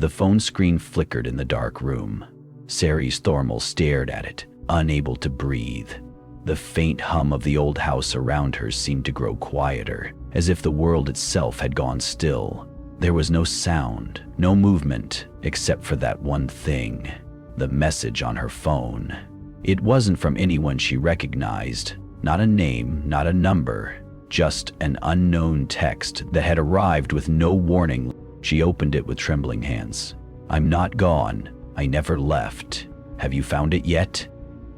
The phone screen flickered in the dark room. Ceres Thormal stared at it, unable to breathe. The faint hum of the old house around her seemed to grow quieter, as if the world itself had gone still. There was no sound, no movement, except for that one thing, the message on her phone. It wasn't from anyone she recognized, not a name, not a number, just an unknown text that had arrived with no warning. She opened it with trembling hands. "I'm not gone. I never left. Have you found it yet?"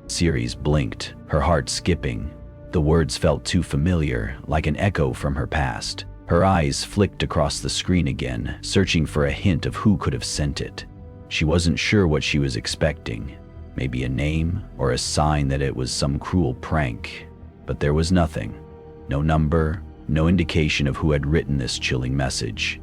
Ceres blinked, her heart skipping. The words felt too familiar, like an echo from her past. Her eyes flicked across the screen again, searching for a hint of who could have sent it. She wasn't sure what she was expecting. Maybe a name or a sign that it was some cruel prank. But there was nothing. No number, no indication of who had written this chilling message.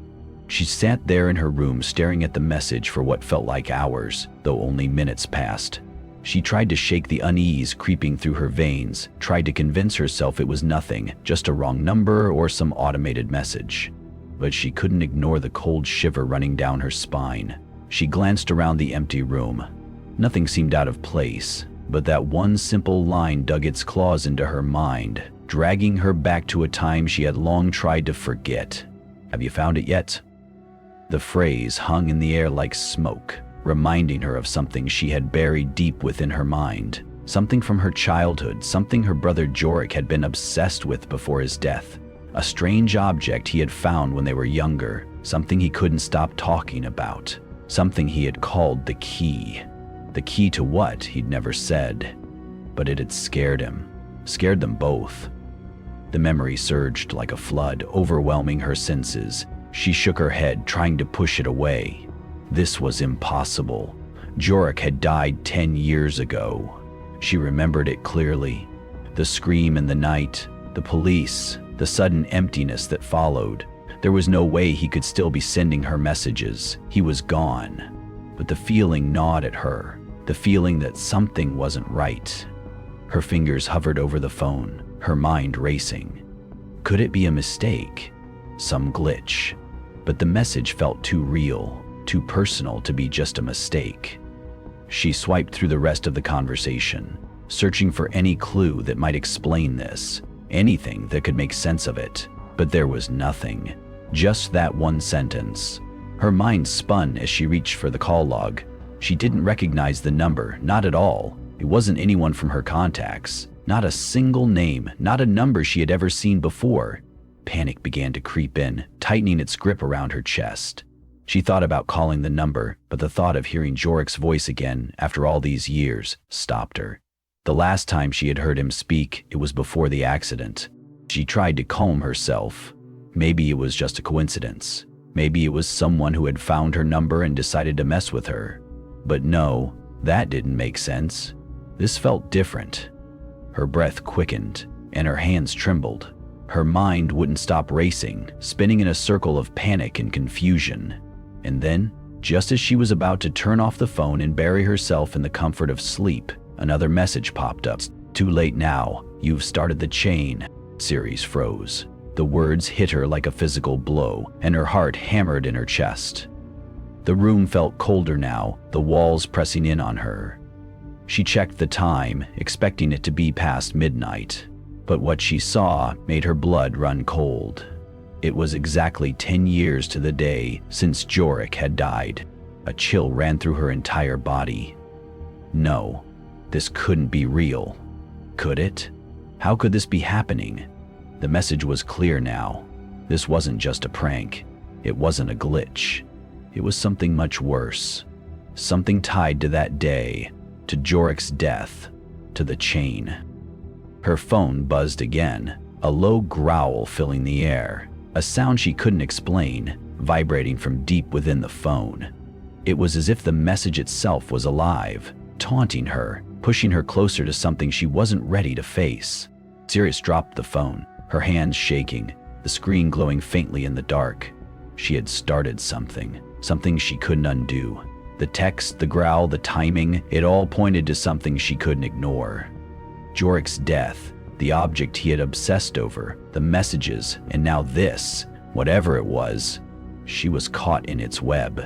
She sat there in her room staring at the message for what felt like hours, though only minutes passed. She tried to shake the unease creeping through her veins, tried to convince herself it was nothing, just a wrong number or some automated message. But she couldn't ignore the cold shiver running down her spine. She glanced around the empty room. Nothing seemed out of place, but that one simple line dug its claws into her mind, dragging her back to a time she had long tried to forget. "Have you found it yet?" The phrase hung in the air like smoke, reminding her of something she had buried deep within her mind, something from her childhood, something her brother Jorik had been obsessed with before his death, a strange object he had found when they were younger, something he couldn't stop talking about, something he had called the key. The key to what, he'd never said, but it had scared him, scared them both. The memory surged like a flood, overwhelming her senses. She shook her head, trying to push it away. This was impossible. Jorik had died 10 years ago. She remembered it clearly. The scream in the night, the police, the sudden emptiness that followed. There was no way he could still be sending her messages. He was gone. But the feeling gnawed at her, the feeling that something wasn't right. Her fingers hovered over the phone, her mind racing. Could it be a mistake? Some glitch? But the message felt too real, too personal to be just a mistake. She swiped through the rest of the conversation, searching for any clue that might explain this, anything that could make sense of it. But there was nothing, just that one sentence. Her mind spun as she reached for the call log. She didn't recognize the number, not at all. It wasn't anyone from her contacts, not a single name, not a number she had ever seen before. Panic began to creep in, tightening its grip around her chest. She thought about calling the number, but the thought of hearing Jorik's voice again after all these years stopped her. The last time she had heard him speak, it was before the accident. She tried to calm herself. Maybe it was just a coincidence. Maybe it was someone who had found her number and decided to mess with her. But no, that didn't make sense. This felt different. Her breath quickened, and her hands trembled. Her mind wouldn't stop racing, spinning in a circle of panic and confusion. And then, just as she was about to turn off the phone and bury herself in the comfort of sleep, another message popped up. "Too late now. You've started the chain." Ceres froze. The words hit her like a physical blow, and her heart hammered in her chest. The room felt colder now, the walls pressing in on her. She checked the time, expecting it to be past midnight. But what she saw made her blood run cold. It was exactly 10 years to the day since Jorik had died. A chill ran through her entire body. No, this couldn't be real. Could it? How could this be happening? The message was clear now. This wasn't just a prank. It wasn't a glitch. It was something much worse. Something tied to that day, to Jorik's death, to the chain. Her phone buzzed again, a low growl filling the air, a sound she couldn't explain, vibrating from deep within the phone. It was as if the message itself was alive, taunting her, pushing her closer to something she wasn't ready to face. Ceres dropped the phone, her hands shaking, the screen glowing faintly in the dark. She had started something she couldn't undo. The text, the growl, the timing, it all pointed to something she couldn't ignore. Jorik's death, the object he had obsessed over, the messages, and now this, whatever it was, she was caught in its web.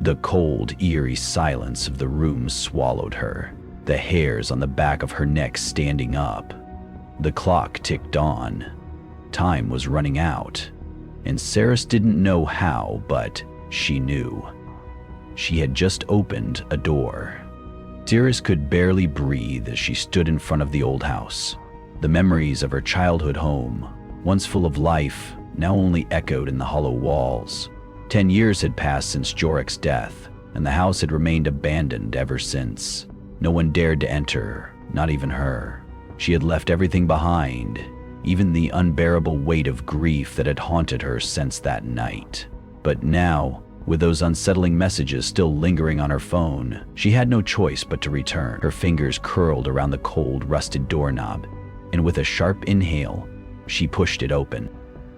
The cold, eerie silence of the room swallowed her, the hairs on the back of her neck standing up. The clock ticked on. Time was running out, and Saris didn't know how, but she knew. She had just opened a door. Saris could barely breathe as she stood in front of the old house. The memories of her childhood home, once full of life, now only echoed in the hollow walls. 10 years had passed since Jorik's death, and the house had remained abandoned ever since. No one dared to enter, not even her. She had left everything behind, even the unbearable weight of grief that had haunted her since that night. But now, with those unsettling messages still lingering on her phone, she had no choice but to return. Her fingers curled around the cold, rusted doorknob, and with a sharp inhale, she pushed it open.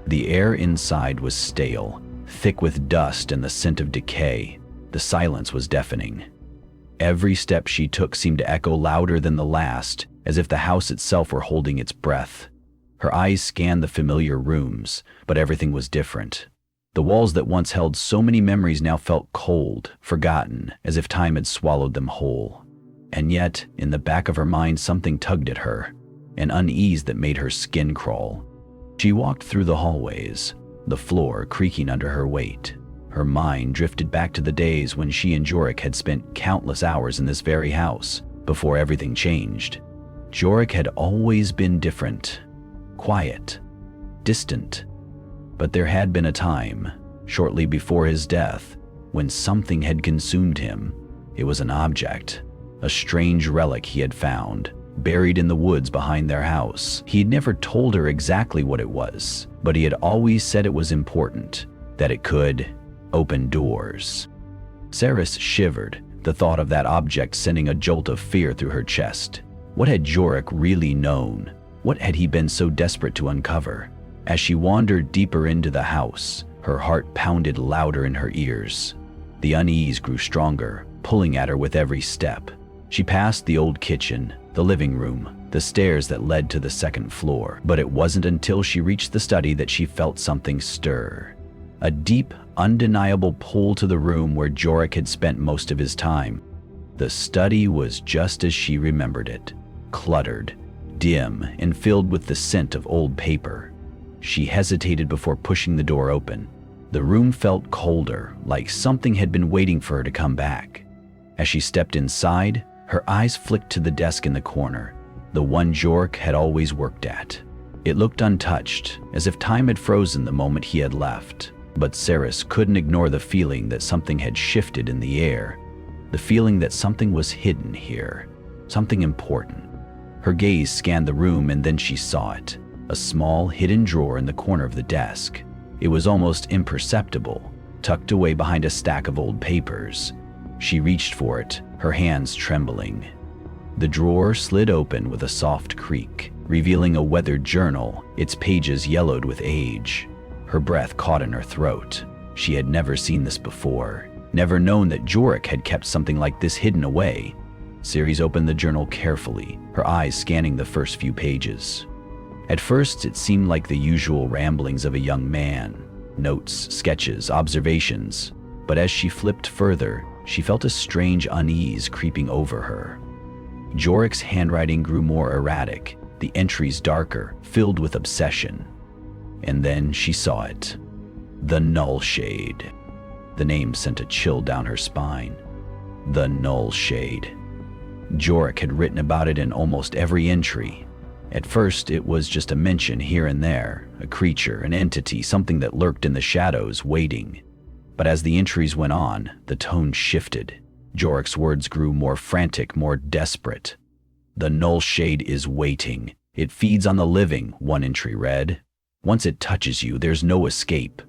The air inside was stale, thick with dust and the scent of decay. The silence was deafening. Every step she took seemed to echo louder than the last, as if the house itself were holding its breath. Her eyes scanned the familiar rooms, but everything was different. The walls that once held so many memories now felt cold, forgotten, as if time had swallowed them whole. And yet, in the back of her mind, something tugged at her, an unease that made her skin crawl. She walked through the hallways, the floor creaking under her weight. Her mind drifted back to the days when she and Jorik had spent countless hours in this very house, before everything changed. Jorik had always been different, quiet, distant. But there had been a time, shortly before his death, when something had consumed him. It was an object, a strange relic he had found, buried in the woods behind their house. He had never told her exactly what it was, but he had always said it was important, that it could open doors. Saris shivered, the thought of that object sending a jolt of fear through her chest. What had Jorik really known? What had he been so desperate to uncover? As she wandered deeper into the house, her heart pounded louder in her ears. The unease grew stronger, pulling at her with every step. She passed the old kitchen, the living room, the stairs that led to the second floor, but it wasn't until she reached the study that she felt something stir. A deep, undeniable pull to the room where Jorik had spent most of his time. The study was just as she remembered it, cluttered, dim, and filled with the scent of old paper. She hesitated before pushing the door open. The room felt colder, like something had been waiting for her to come back. As she stepped inside, her eyes flicked to the desk in the corner, the one Jorik had always worked at. It looked untouched, as if time had frozen the moment he had left. But Saris couldn't ignore the feeling that something had shifted in the air, the feeling that something was hidden here, something important. Her gaze scanned the room and then she saw it. A small, hidden drawer in the corner of the desk. It was almost imperceptible, tucked away behind a stack of old papers. She reached for it, her hands trembling. The drawer slid open with a soft creak, revealing a weathered journal, its pages yellowed with age. Her breath caught in her throat. She had never seen this before, never known that Jorik had kept something like this hidden away. Saris opened the journal carefully, her eyes scanning the first few pages. At first, it seemed like the usual ramblings of a young man, notes, sketches, observations. But as she flipped further, she felt a strange unease creeping over her. Jorik's handwriting grew more erratic, the entries darker, filled with obsession. And then she saw it. The Null Shade. The name sent a chill down her spine. The Null Shade. Jorik had written about it in almost every entry. At first, it was just a mention here and there, a creature, an entity, something that lurked in the shadows, waiting. But as the entries went on, the tone shifted. Jorik's words grew more frantic, more desperate. The Null Shade is waiting. It feeds on the living, one entry read. Once it touches you, there's no escape.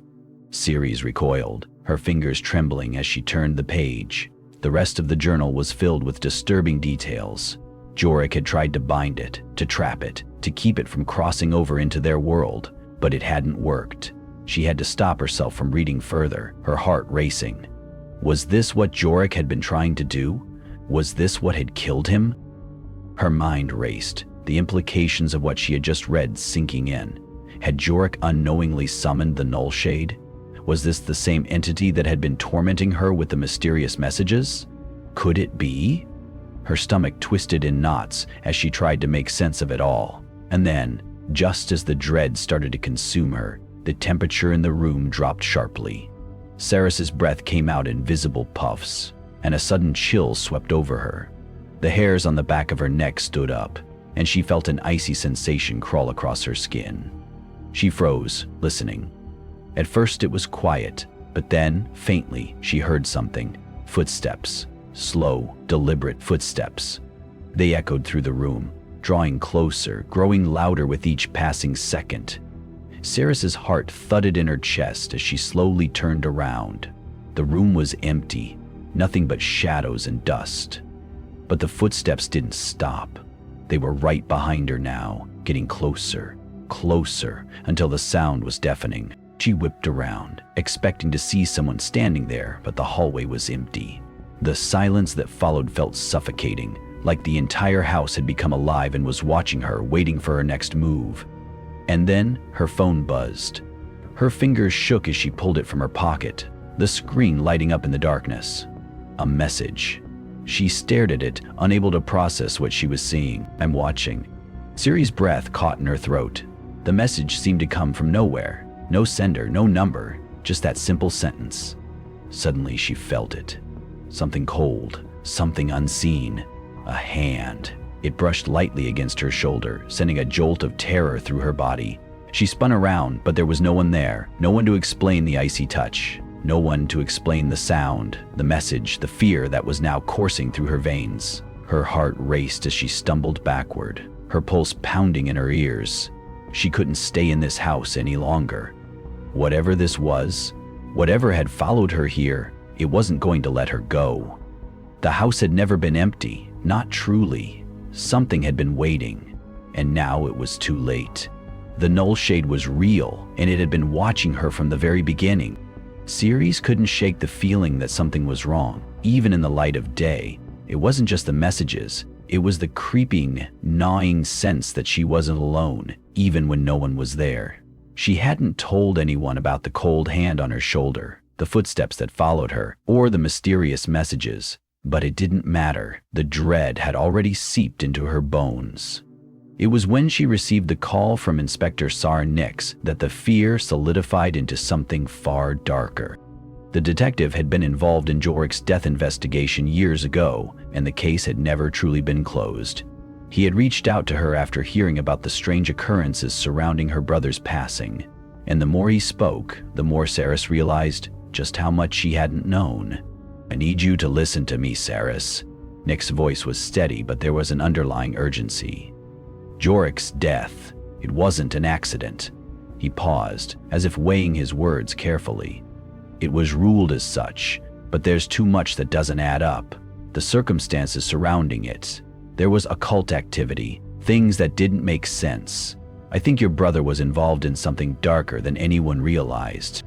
Saris recoiled, her fingers trembling as she turned the page. The rest of the journal was filled with disturbing details. Jorik had tried to bind it, to trap it, to keep it from crossing over into their world, but it hadn't worked. She had to stop herself from reading further, her heart racing. Was this what Jorik had been trying to do? Was this what had killed him? Her mind raced, the implications of what she had just read sinking in. Had Jorik unknowingly summoned the Null Shade? Was this the same entity that had been tormenting her with the mysterious messages? Could it be? Her stomach twisted in knots as she tried to make sense of it all. And then, just as the dread started to consume her, the temperature in the room dropped sharply. Saris's breath came out in visible puffs, and a sudden chill swept over her. The hairs on the back of her neck stood up, and she felt an icy sensation crawl across her skin. She froze, listening. At first it was quiet, but then, faintly, she heard something. Footsteps. Slow, deliberate footsteps. They echoed through the room, drawing closer, growing louder with each passing second. Saris's heart thudded in her chest as she slowly turned around. The room was empty, nothing but shadows and dust. But the footsteps didn't stop. They were right behind her now, getting closer, closer, until the sound was deafening. She whipped around, expecting to see someone standing there, but the hallway was empty. The silence that followed felt suffocating, like the entire house had become alive and was watching her, waiting for her next move. And then her phone buzzed. Her fingers shook as she pulled it from her pocket, the screen lighting up in the darkness. A message. She stared at it, unable to process what she was seeing. "I'm watching." Siri's breath caught in her throat. The message seemed to come from nowhere. No sender, no number, just that simple sentence. Suddenly she felt it. Something cold, something unseen. A hand. It brushed lightly against her shoulder, sending a jolt of terror through her body. She spun around, but there was no one there, no one to explain the icy touch, no one to explain the sound, the message, the fear that was now coursing through her veins. Her heart raced as she stumbled backward, her pulse pounding in her ears. She couldn't stay in this house any longer. Whatever this was, whatever had followed her here, it wasn't going to let her go. The house had never been empty, not truly. Something had been waiting, and now it was too late. The null shade was real, and it had been watching her from the very beginning. Ceres couldn't shake the feeling that something was wrong, even in the light of day. It wasn't just the messages, it was the creeping, gnawing sense that she wasn't alone, even when no one was there. She hadn't told anyone about the cold hand on her shoulder, the footsteps that followed her, or the mysterious messages. But it didn't matter. The dread had already seeped into her bones. It was when she received the call from Inspector Sar Nix that the fear solidified into something far darker. The detective had been involved in Jorik's death investigation years ago, and the case had never truly been closed. He had reached out to her after hearing about the strange occurrences surrounding her brother's passing, and the more he spoke, the more Saris realized just how much she hadn't known. "I need you to listen to me, Saris." Nick's voice was steady, but there was an underlying urgency. Jorik's death, it wasn't an accident. He paused, as if weighing his words carefully. It was ruled as such, but there's too much that doesn't add up. The circumstances surrounding it. There was occult activity, things that didn't make sense. I think your brother was involved in something darker than anyone realized.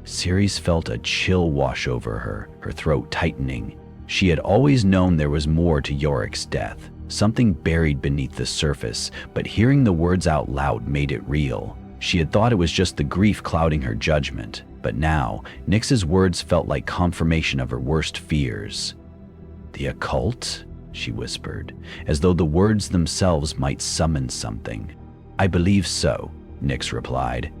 Ceres felt a chill wash over her, her throat tightening. She had always known there was more to Jorik's death, something buried beneath the surface, but hearing the words out loud made it real. She had thought it was just the grief clouding her judgment, but now, Nix's words felt like confirmation of her worst fears. "The occult?" she whispered, as though the words themselves might summon something. "I believe so," Nix replied.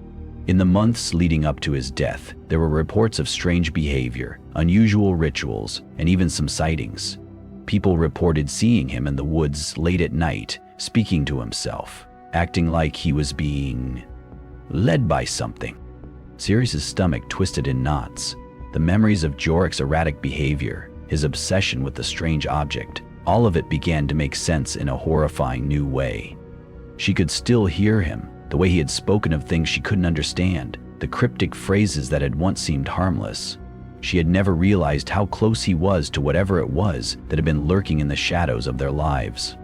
In the months leading up to his death, there were reports of strange behavior, unusual rituals, and even some sightings. People reported seeing him in the woods late at night, speaking to himself, acting like he was being led by something. Sirius's stomach twisted in knots. The memories of Jorik's erratic behavior, his obsession with the strange object, all of it began to make sense in a horrifying new way. She could still hear him, the way he had spoken of things she couldn't understand, the cryptic phrases that had once seemed harmless. She had never realized how close he was to whatever it was that had been lurking in the shadows of their lives.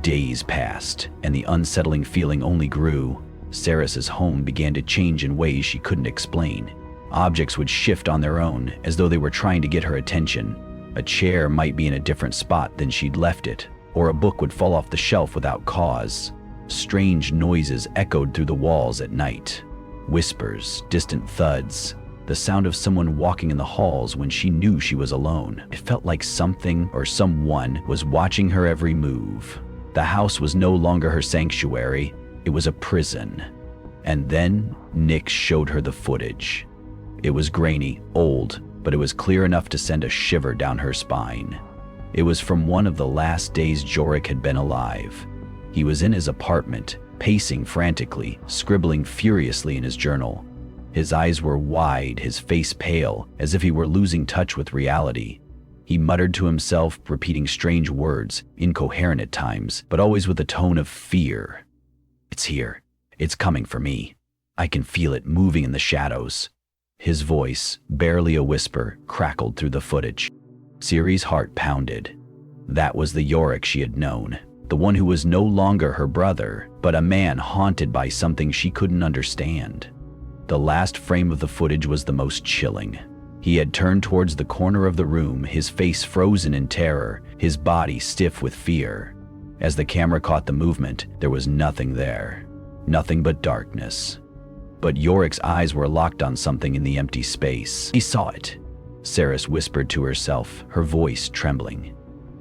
Days passed, and the unsettling feeling only grew. Saris's home began to change in ways she couldn't explain. Objects would shift on their own, as though they were trying to get her attention. A chair might be in a different spot than she'd left it, or a book would fall off the shelf without cause. Strange noises echoed through the walls at night. Whispers, distant thuds. the sound of someone walking in the halls when she knew she was alone. It felt like something or someone was watching her every move. The house was no longer her sanctuary, it was a prison. And then Nick showed her the footage. It was grainy, old, but it was clear enough to send a shiver down her spine. It was from one of the last days Jorik had been alive. He was in his apartment, pacing frantically, scribbling furiously in his journal. His eyes were wide, his face pale, as if he were losing touch with reality. He muttered to himself, repeating strange words, incoherent at times, but always with a tone of fear. "It's here. It's coming for me. I can feel it moving in the shadows." His voice, barely a whisper, crackled through the footage. Ciri's heart pounded. That was the Jorik she had known, the one who was no longer her brother, but a man haunted by something she couldn't understand. The last frame of the footage was the most chilling. He had turned towards the corner of the room, his face frozen in terror, his body stiff with fear. As the camera caught the movement, there was nothing there. Nothing but darkness. But Jorik's eyes were locked on something in the empty space. He saw it. Saris whispered to herself, her voice trembling.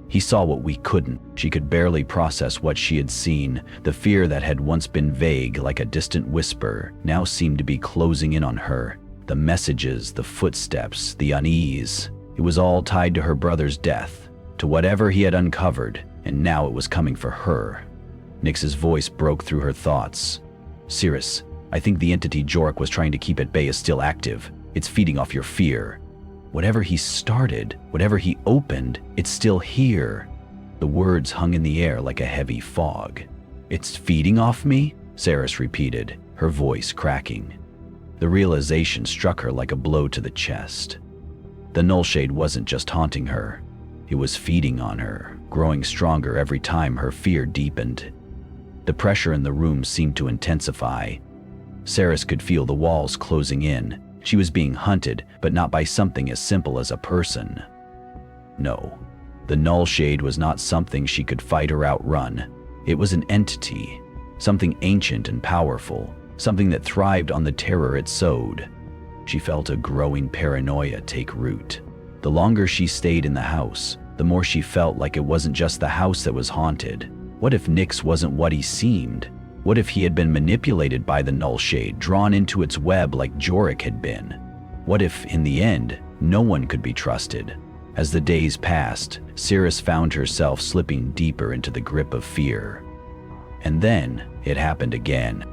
He saw what we couldn't. She could barely process what she had seen. The fear that had once been vague, like a distant whisper, now seemed to be closing in on her. The messages, the footsteps, the unease. It was all tied to her brother's death, to whatever he had uncovered, and now it was coming for her. Nix's voice broke through her thoughts. "Ciris, I think the entity Jorik was trying to keep at bay is still active. It's feeding off your fear. Whatever he started, whatever he opened, it's still here." The words hung in the air like a heavy fog. "It's feeding off me?" Saris repeated, her voice cracking. The realization struck her like a blow to the chest. The nullshade wasn't just haunting her. It was feeding on her, growing stronger every time her fear deepened. The pressure in the room seemed to intensify. Saris could feel the walls closing in. She was being hunted, but not by something as simple as a person. No, the nullshade was not something she could fight or outrun. It was an entity, something ancient and powerful, something that thrived on the terror it sowed. She felt a growing paranoia take root. The longer she stayed in the house, the more she felt like it wasn't just the house that was haunted. What if Nix wasn't what he seemed? What if he had been manipulated by the nullshade, drawn into its web like Jorik had been? What if, in the end, no one could be trusted? As the days passed, Ciris found herself slipping deeper into the grip of fear. And then, it happened again.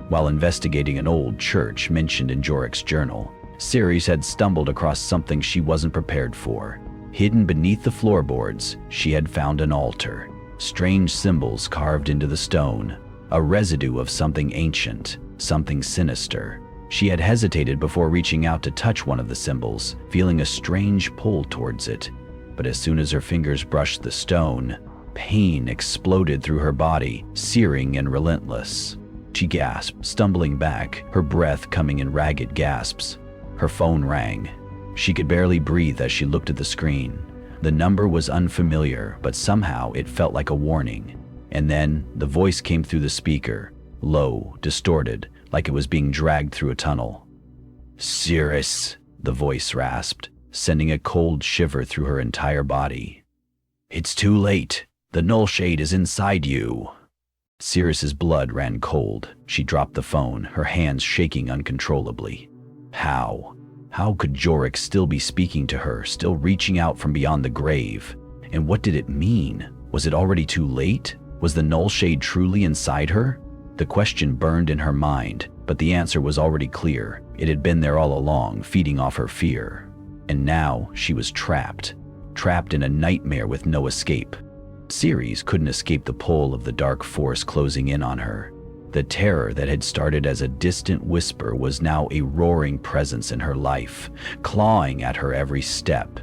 While investigating an old church mentioned in Jorik's journal, Ciris had stumbled across something she wasn't prepared for. Hidden beneath the floorboards, she had found an altar. Strange symbols carved into the stone. A residue of something ancient, something sinister. She had hesitated before reaching out to touch one of the symbols, feeling a strange pull towards it. But as soon as her fingers brushed the stone, pain exploded through her body, searing and relentless. She gasped, stumbling back, her breath coming in ragged gasps. Her phone rang. She could barely breathe as she looked at the screen. The number was unfamiliar, but somehow it felt like a warning. And then the voice came through the speaker, low, distorted, like it was being dragged through a tunnel. "Ciris," the voice rasped, sending a cold shiver through her entire body. "It's too late. The nullshade is inside you." Ciris's blood ran cold. She dropped the phone, her hands shaking uncontrollably. How? How could Jorik still be speaking to her, still reaching out from beyond the grave? And what did it mean? Was it already too late? Was the nullshade truly inside her? The question burned in her mind, but the answer was already clear. It had been there all along, feeding off her fear. And now she was trapped in a nightmare with no escape. Ciris couldn't escape the pull of the dark force closing in on her. The terror that had started as a distant whisper was now a roaring presence in her life, clawing at her every step.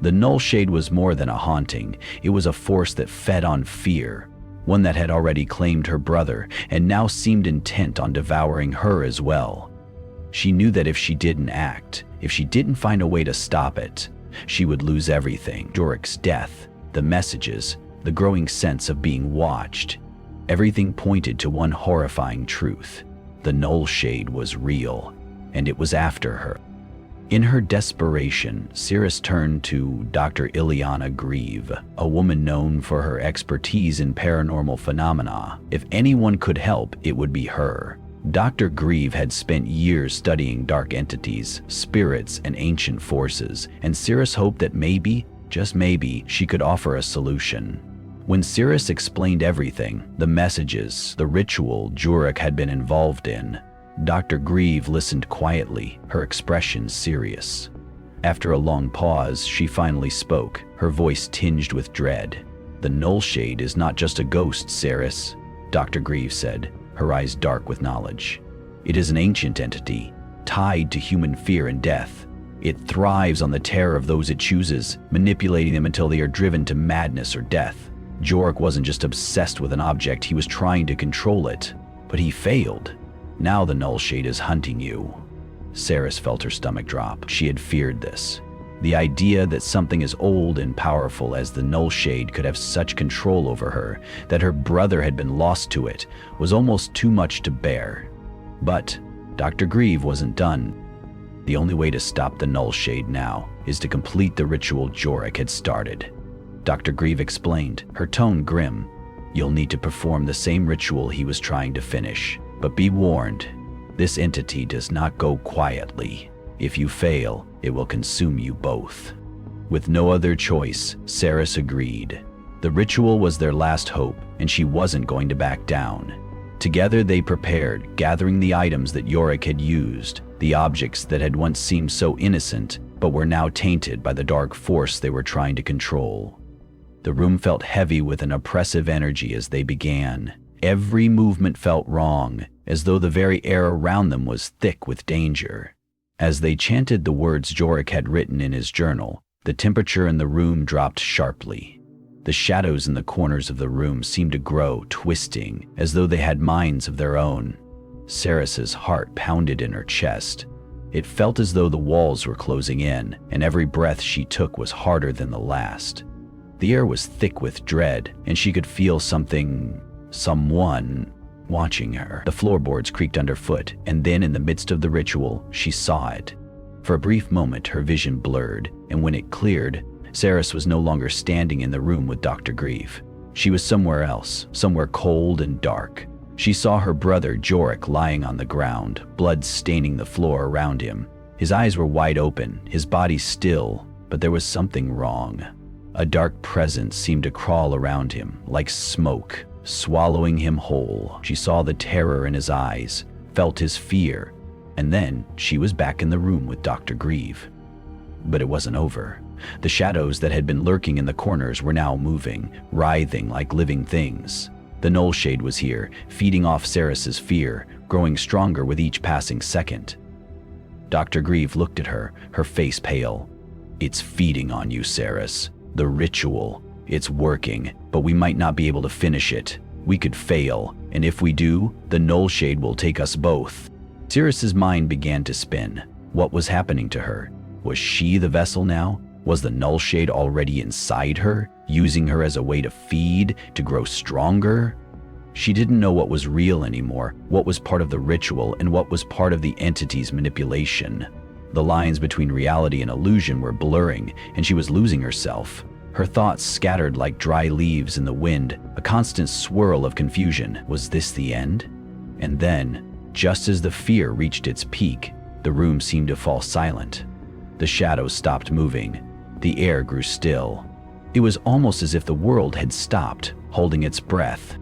The nullshade was more than a haunting. It was a force that fed on fear, one that had already claimed her brother and now seemed intent on devouring her as well. She knew that if she didn't act, if she didn't find a way to stop it, she would lose everything. Jorik's death, the messages, the growing sense of being watched. Everything pointed to one horrifying truth. The nullshade was real, and it was after her. In her desperation, Cirrus turned to Dr. Ileana Grieve, a woman known for her expertise in paranormal phenomena. If anyone could help, it would be her. Dr. Grieve had spent years studying dark entities, spirits, and ancient forces, and Cirrus hoped that maybe, just maybe, she could offer a solution. When Cirrus explained everything, the messages, the ritual Jurek had been involved in, Dr. Grieve listened quietly, her expression serious. After a long pause, she finally spoke, her voice tinged with dread. "The Nullshade is not just a ghost, Cirrus," Dr. Grieve said, her eyes dark with knowledge. "It is an ancient entity, tied to human fear and death. It thrives on the terror of those it chooses, manipulating them until they are driven to madness or death. Jurek wasn't just obsessed with an object, he was trying to control it. But he failed. Now the Nullshade is hunting you." Cirrus felt her stomach drop. She had feared this. The idea that something as old and powerful as the Nullshade could have such control over her, that her brother had been lost to it, was almost too much to bear. But Dr. Grieve wasn't done. The only way to stop the Nullshade now is to complete the ritual Jurek had started. Dr. Grieve explained, her tone grim. "You'll need to perform the same ritual he was trying to finish. But be warned, this entity does not go quietly. If you fail, it will consume you both." With no other choice, Cirrus agreed. The ritual was their last hope, and she wasn't going to back down. Together they prepared, gathering the items that Jurek had used, the objects that had once seemed so innocent, but were now tainted by the dark force they were trying to control. The room felt heavy with an oppressive energy as they began. Every movement felt wrong, as though the very air around them was thick with danger. As they chanted the words Jurek had written in his journal, the temperature in the room dropped sharply. The shadows in the corners of the room seemed to grow, twisting, as though they had minds of their own. Cirrus's heart pounded in her chest. It felt as though the walls were closing in, and every breath she took was harder than the last. The air was thick with dread, and she could feel someone watching her. The floorboards creaked underfoot, and then in the midst of the ritual, she saw it. For a brief moment, her vision blurred, and when it cleared, Cirrus was no longer standing in the room with Dr. Grieve. She was somewhere else, somewhere cold and dark. She saw her brother Jurek lying on the ground, blood staining the floor around him. His eyes were wide open, his body still, but there was something wrong. A dark presence seemed to crawl around him, like smoke, swallowing him whole. She saw the terror in his eyes, felt his fear, and then she was back in the room with Dr. Grieve. But it wasn't over. The shadows that had been lurking in the corners were now moving, writhing like living things. The Nullshade was here, feeding off Cirrus's fear, growing stronger with each passing second. Dr. Grieve looked at her, her face pale. "It's feeding on you, Cirrus. The ritual. It's working, but we might not be able to finish it. We could fail, and if we do, the Nullshade will take us both." Cirrus's mind began to spin. What was happening to her? Was she the vessel now? Was the Nullshade already inside her, using her as a way to feed, to grow stronger? She didn't know what was real anymore, what was part of the ritual, and what was part of the entity's manipulation. The lines between reality and illusion were blurring, and she was losing herself. Her thoughts scattered like dry leaves in the wind, a constant swirl of confusion. Was this the end? And then, just as the fear reached its peak, the room seemed to fall silent. The shadows stopped moving. The air grew still. It was almost as if the world had stopped, holding its breath.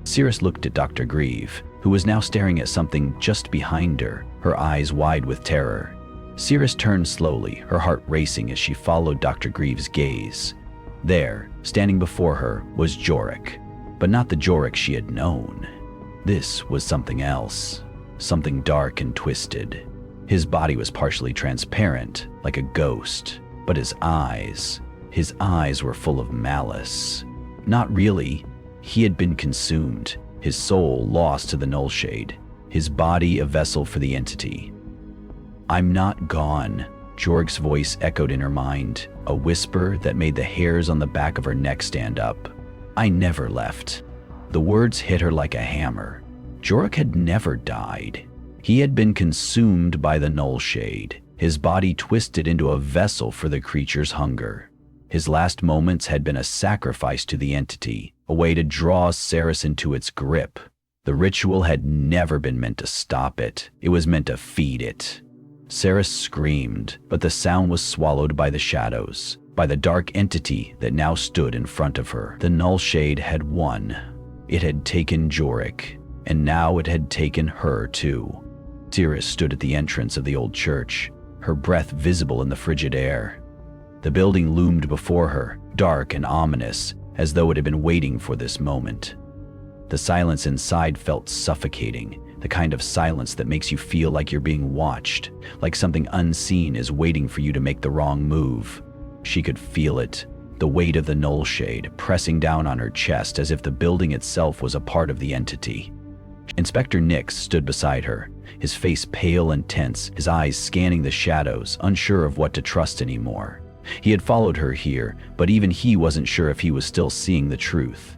Cirrus looked at Dr. Grieve, who was now staring at something just behind her, her eyes wide with terror. Cirrus turned slowly, her heart racing as she followed Dr. Grieve's gaze. There, standing before her, was Jurek, but not the Jurek she had known. This was something else, something dark and twisted. His body was partially transparent, like a ghost, but his eyes were full of malice. Not really. He had been consumed, his soul lost to the Nullshade, his body a vessel for the entity. "I'm not gone," Jurek's voice echoed in her mind, a whisper that made the hairs on the back of her neck stand up. "I never left." The words hit her like a hammer. Jurek had never died. He had been consumed by the Nullshade. his body twisted into a vessel for the creature's hunger. His last moments had been a sacrifice to the entity, a way to draw Saris into its grip. The ritual had never been meant to stop it. It was meant to feed it. Saris screamed, but the sound was swallowed by the shadows, by the dark entity that now stood in front of her. The null shade had won. It had taken Jorik, and now it had taken her too. Saris stood at the entrance of the old church, her breath visible in the frigid air. The building loomed before her, dark and ominous, as though it had been waiting for this moment. The silence inside felt suffocating, the kind of silence that makes you feel like you're being watched, like something unseen is waiting for you to make the wrong move. She could feel it, the weight of the null shade pressing down on her chest as if the building itself was a part of the entity. Inspector Nix stood beside her, his face pale and tense, his eyes scanning the shadows, unsure of what to trust anymore. He had followed her here, but even he wasn't sure if he was still seeing the truth.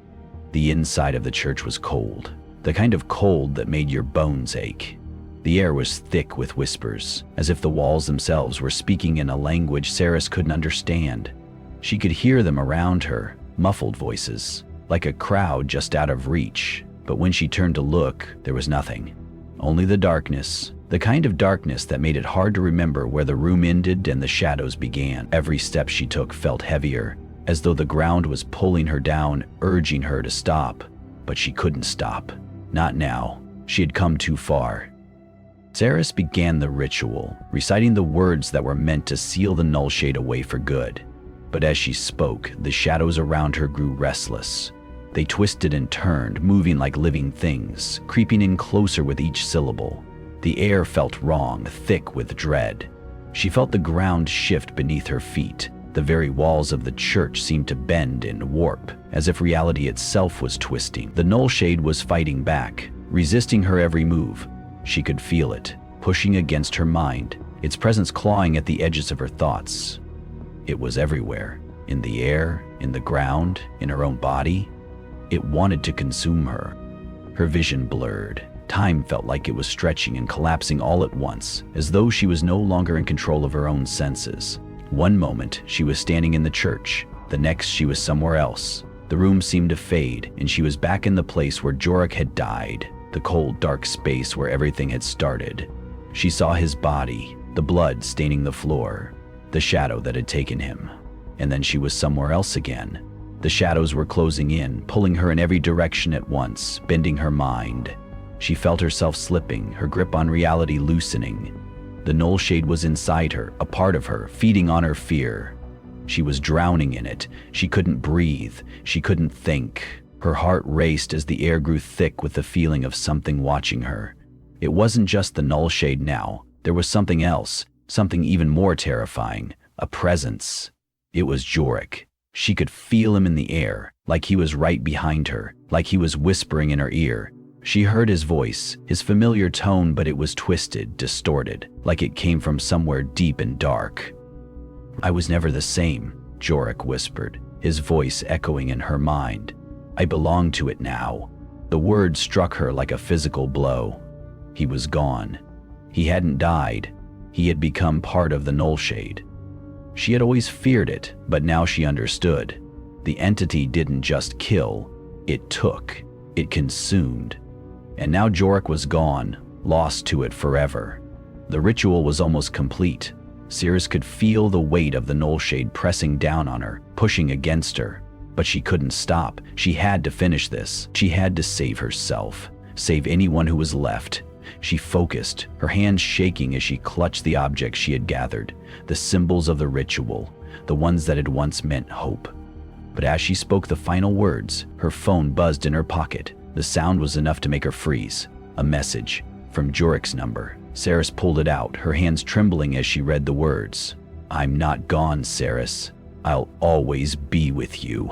The inside of the church was cold, the kind of cold that made your bones ache. The air was thick with whispers, as if the walls themselves were speaking in a language Saris couldn't understand. She could hear them around her, muffled voices, like a crowd just out of reach. But when she turned to look, there was nothing. Only the darkness, the kind of darkness that made it hard to remember where the room ended and the shadows began. Every step she took felt heavier, as though the ground was pulling her down, urging her to stop. But she couldn't stop. Not now. She had come too far. Saris began the ritual, reciting the words that were meant to seal the null shade away for good. But as she spoke, the shadows around her grew restless. They twisted and turned, moving like living things, creeping in closer with each syllable. The air felt wrong, thick with dread. She felt the ground shift beneath her feet. The very walls of the church seemed to bend and warp, as if reality itself was twisting. The null shade was fighting back, resisting her every move. She could feel it, pushing against her mind, its presence clawing at the edges of her thoughts. It was everywhere, in the air, in the ground, in her own body. It wanted to consume her. Her vision blurred. Time felt like it was stretching and collapsing all at once, as though she was no longer in control of her own senses. One moment, she was standing in the church. The next, she was somewhere else. The room seemed to fade, and she was back in the place where Jorik had died, the cold, dark space where everything had started. She saw his body, the blood staining the floor, the shadow that had taken him. And then she was somewhere else again. The shadows were closing in, pulling her in every direction at once, bending her mind. She felt herself slipping, her grip on reality loosening. The null shade was inside her, a part of her, feeding on her fear. She was drowning in it. She couldn't breathe. She couldn't think. Her heart raced as the air grew thick with the feeling of something watching her. It wasn't just the null shade now. There was something else, something even more terrifying, a presence. It was Jorik. She could feel him in the air, like he was right behind her, like he was whispering in her ear. She heard his voice, his familiar tone, but it was twisted, distorted, like it came from somewhere deep and dark. "I was never the same," Jorik whispered, his voice echoing in her mind. "I belong to it now." The word struck her like a physical blow. He was gone. He hadn't died. He had become part of the null shade. She had always feared it, but now she understood. The entity didn't just kill, it took, it consumed. And now Jorik was gone, lost to it forever. The ritual was almost complete. Saris could feel the weight of the null shade pressing down on her, pushing against her. But she couldn't stop. She had to finish this. She had to save herself, save anyone who was left. She focused, her hands shaking as she clutched the objects she had gathered, the symbols of the ritual, the ones that had once meant hope. But as she spoke the final words, her phone buzzed in her pocket. The sound was enough to make her freeze. A message from Jorik's number. Saris pulled it out, her hands trembling as she read the words. "I'm not gone, Saris. I'll always be with you."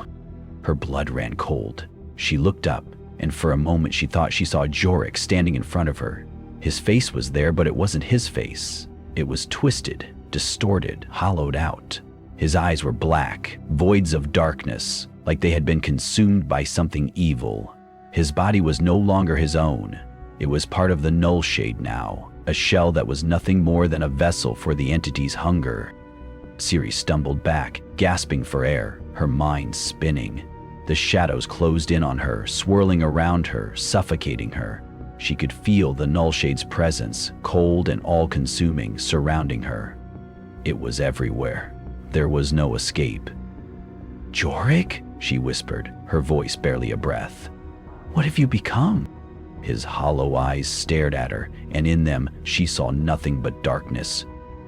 Her blood ran cold. She looked up, and for a moment she thought she saw Jorik standing in front of her. His face was there, but it wasn't his face. It was twisted, distorted, hollowed out. His eyes were black, voids of darkness, like they had been consumed by something evil. His body was no longer his own. It was part of the null shade now, a shell that was nothing more than a vessel for the entity's hunger. Siri stumbled back, gasping for air, her mind spinning. The shadows closed in on her, swirling around her, suffocating her. She could feel the nullshade's presence, cold and all-consuming, surrounding her. It was everywhere. There was no escape. "Jorik?" she whispered, her voice barely a breath. "What have you become?" His hollow eyes stared at her, and in them she saw nothing but darkness.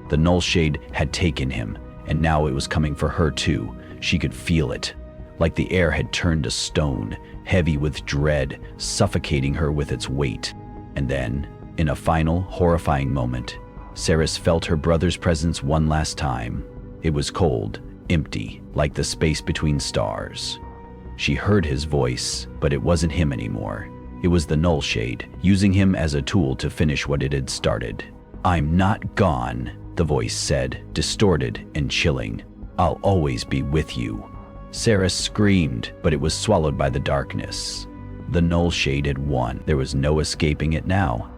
The nullshade had taken him, and now it was coming for her too. She could feel it, like the air had turned to stone, heavy with dread, suffocating her with its weight. And then, in a final, horrifying moment, Saris felt her brother's presence one last time. It was cold, empty, like the space between stars. She heard his voice, but it wasn't him anymore. It was the nullshade, using him as a tool to finish what it had started. "I'm not gone," the voice said, distorted and chilling. "I'll always be with you." Saris screamed, but it was swallowed by the darkness. The nullshade had won. There was no escaping it now.